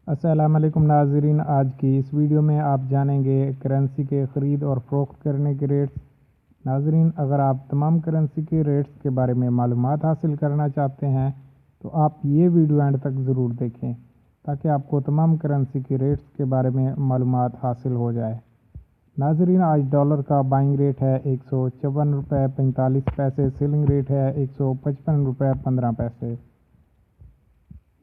अस्सलाम वालेकुम नाज़रीन। आज की इस वीडियो में आप जानेंगे करेंसी के ख़रीद और फ़रोख्त करने के रेट्स। नाज़रीन, अगर आप तमाम करेंसी के रेट्स के बारे में मालूमात हासिल करना चाहते हैं तो आप ये वीडियो एंड तक ज़रूर देखें ताकि आपको तमाम करेंसी के रेट्स के बारे में मालूमात हासिल हो जाए। नाज़रीन, आज डॉलर का बाइंग रेट है 154 रुपये 45 पैसे, सेलिंग रेट है 155 रुपये 15 पैसे।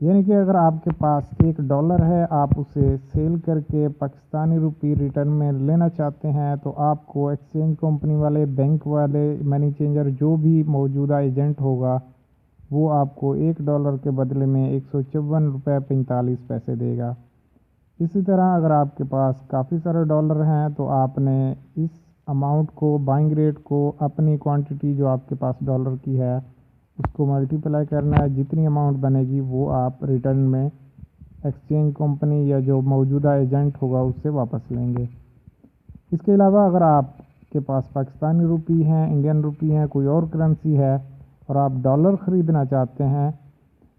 यानी कि अगर आपके पास $1 है, आप उसे सेल करके पाकिस्तानी रुपये रिटर्न में लेना चाहते हैं तो आपको एक्सचेंज कंपनी वाले, बैंक वाले, मनी चेंजर जो भी मौजूदा एजेंट होगा वो आपको $1 के बदले में 154 रुपये 45 पैसे देगा। इसी तरह अगर आपके पास काफ़ी सारे डॉलर हैं तो आपने इस अमाउंट को, बाइंग रेट को, अपनी क्वांटिटी जो आपके पास डॉलर की है उसको मल्टीप्लाई करना है। जितनी अमाउंट बनेगी वो आप रिटर्न में एक्सचेंज कंपनी या जो मौजूदा एजेंट होगा उससे वापस लेंगे। इसके अलावा अगर आपके पास पाकिस्तानी रुपये हैं, इंडियन रुपये हैं, कोई और करेंसी है और आप डॉलर ख़रीदना चाहते हैं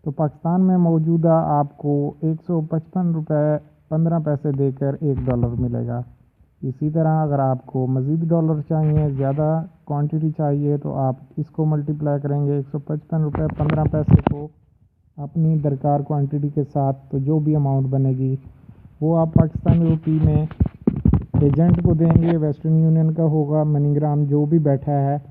तो पाकिस्तान में मौजूदा आपको 155 रुपये 15 पैसे देकर $1 मिलेगा। इसी तरह अगर आपको मज़ीद डॉलर चाहिए, ज़्यादा क्वांटिटी चाहिए तो आप इसको मल्टीप्लाई करेंगे 155 रुपये 15 पैसे को अपनी दरकार क्वांटिटी के साथ, तो जो भी अमाउंट बनेगी वो आप पाकिस्तानी रुपये में एजेंट को देंगे। वेस्टर्न यूनियन का होगा, मनीग्राम जो भी बैठा है,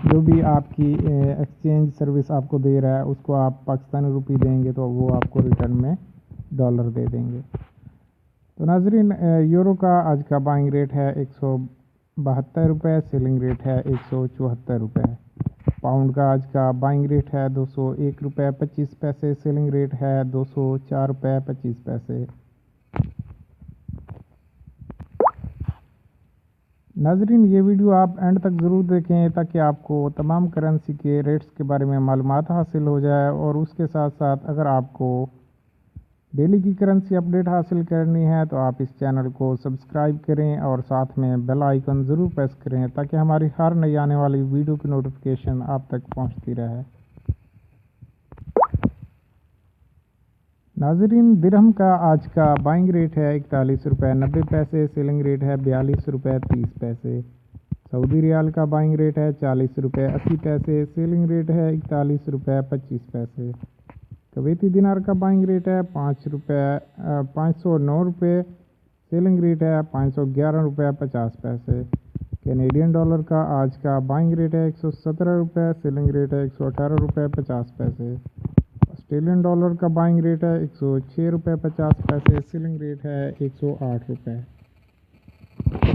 जो भी आपकी एक्सचेंज सर्विस आपको दे रहा है उसको आप पाकिस्तानी रुपये देंगे तो वो आपको रिटर्न में डॉलर दे देंगे। तो नाज़रीन, यूरो का आज का बाइंग रेट है 172 रुपये, सेलिंग रेट है 174 रुपये। पाउंड का आज का बाइंग रेट है 201 रुपये 25 पैसे, सेलिंग रेट है 204 रुपये 25 पैसे। नाज़रीन, ये वीडियो आप एंड तक ज़रूर देखें ताकि आपको तमाम करेंसी के रेट्स के बारे में मालूमात हासिल हो जाए और उसके साथ साथ अगर आपको डेली की करेंसी अपडेट हासिल करनी है तो आप इस चैनल को सब्सक्राइब करें और साथ में बेल आइकन ज़रूर प्रेस करें ताकि हमारी हर नई आने वाली वीडियो की नोटिफिकेशन आप तक पहुंचती रहे। नाज़रीन, दिरहम का आज का बाइंग रेट है 41 रुपये 90 पैसे, सेलिंग रेट है 42 रुपये 30 पैसे। सऊदी रियाल का बाइंग रेट है 40 रुपये 80 पैसे, सेलिंग रेट है 41 रुपये 25 पैसे। कुवैती दिनार का बाइंग रेट है 509 रुपये, सेलिंग रेट है 511 रुपये 50 पैसे। कैनेडियन डॉलर का आज का बाइंग रेट है 117 रुपये, सेलिंग रेट है 118 रुपये 50 पैसे। ऑस्ट्रेलियन डॉलर का बाइंग रेट है 106 रुपये 50 पैसे, सेलिंग रेट है 108 रुपये।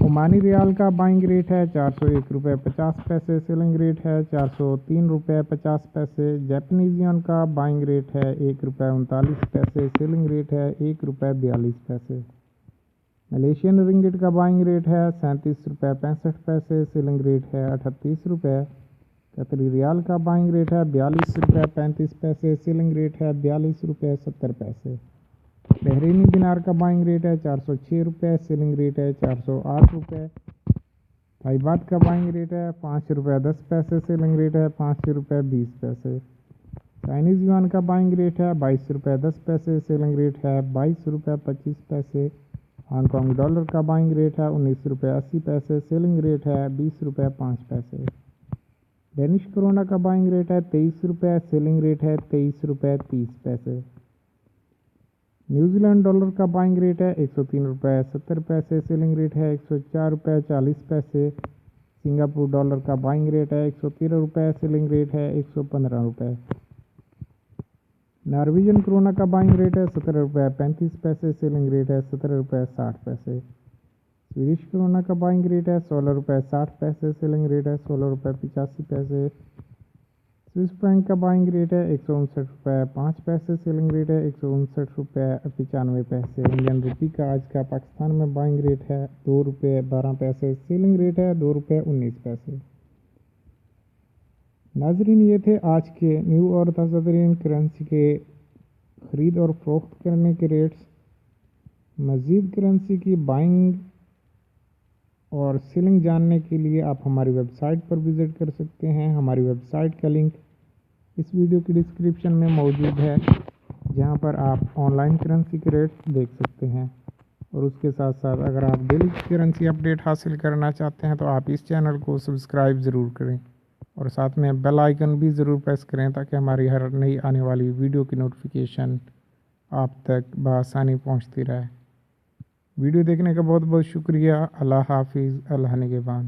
ओमानी रियाल का बाइंग रेट है 401 रुपये 50 पैसे, सेलिंग रेट है 403 रुपये 50 पैसे। जापानीज येन का बाइंग रेट है 1 रुपये 39 पैसे, सेलिंग रेट है 1 रुपये 42 पैसे। मलेशियन रिंगिट का बाइंग रेट है 37 रुपये 65 पैसे, सेलिंग रेट है 38 रुपये। कतरी रियाल का बाइंग रेट है 42 रुपये 35 पैसे, सेलिंग रेट है 42 रुपये 70 पैसे। बहरीनी दिनार का बाइंग रेट है 406 रुपये, सेलिंग रेट है 408 रुपये। थाई बात का बाइंग रेट है 5 रुपये 10 पैसे, सेलिंग रेट है 5 रुपये 20 पैसे। चाइनीज़ युआन का बाइंग रेट है 22 रुपये 10 पैसे, सेलिंग रेट है 22 रुपये 25 पैसे। हांगकॉन्ग डॉलर का बाइंग रेट है 19 रुपये 80 पैसे, सेलिंग रेट है 20 रुपये 5 पैसे। डेनिश करोना का बाइंग रेट है 23 रुपये, सेलिंग रेट है 23 रुपये 30 पैसे। न्यूजीलैंड डॉलर का बाइंग रेट है 103 रुपये 70 पैसे, सेलिंग रेट है 104 रुपये 40 पैसे। सिंगापुर डॉलर का बाइंग रेट है 113 रुपये, सेलिंग रेट है 115 रुपये। नॉर्वेजियन क्रोना का बाइंग रेट है 17 रुपये 35 पैसे, सेलिंग रेट है 17 रुपये 60 पैसे। स्वीडिश क्रोना का बाइंग रेट है 16 रुपये 60 पैसे, सेलिंग रेट है 16 रुपये 85 पैसे। स्विस बैंक का बाइंग रेट है 159 रुपये 5 पैसे, सेलिंग रेट है 159 रुपये 95 पैसे। इंडियन रुपये का आज का पाकिस्तान में बाइंग रेट है 2 रुपये 12 पैसे, सेलिंग रेट है 2 रुपये 19 पैसे। नाजरीन, ये थे आज के न्यू और ताज़ा तरीन करेंसी के ख़रीद और फ़रोख्त करने के रेट्स। मज़ीद करेंसी की बाइंग और सेलिंग जानने के लिए आप हमारी वेबसाइट पर विज़िट कर सकते हैं। हमारी वेबसाइट का लिंक इस वीडियो की डिस्क्रिप्शन में मौजूद है। جہاں پر آپ آن لائن کرنسی کے ریٹس دیکھ سکتے ہیں، اور اس کے ساتھ ساتھ اگر آپ ڈیلی کرنسی اپڈیٹ حاصل کرنا چاہتے ہیں تو آپ اس چینل کو سبسکرائب ضرور کریں اور ساتھ میں بیل آئیکن بھی ضرور پریس کریں تاکہ ہماری ہر نئی آنے والی ویڈیو کی نوٹیفیکیشن آپ تک بآسانی پہنچتی رہے۔ ویڈیو دیکھنے کا بہت بہت شکریہ۔ اللہ حافظ۔ اللہ نگہبان۔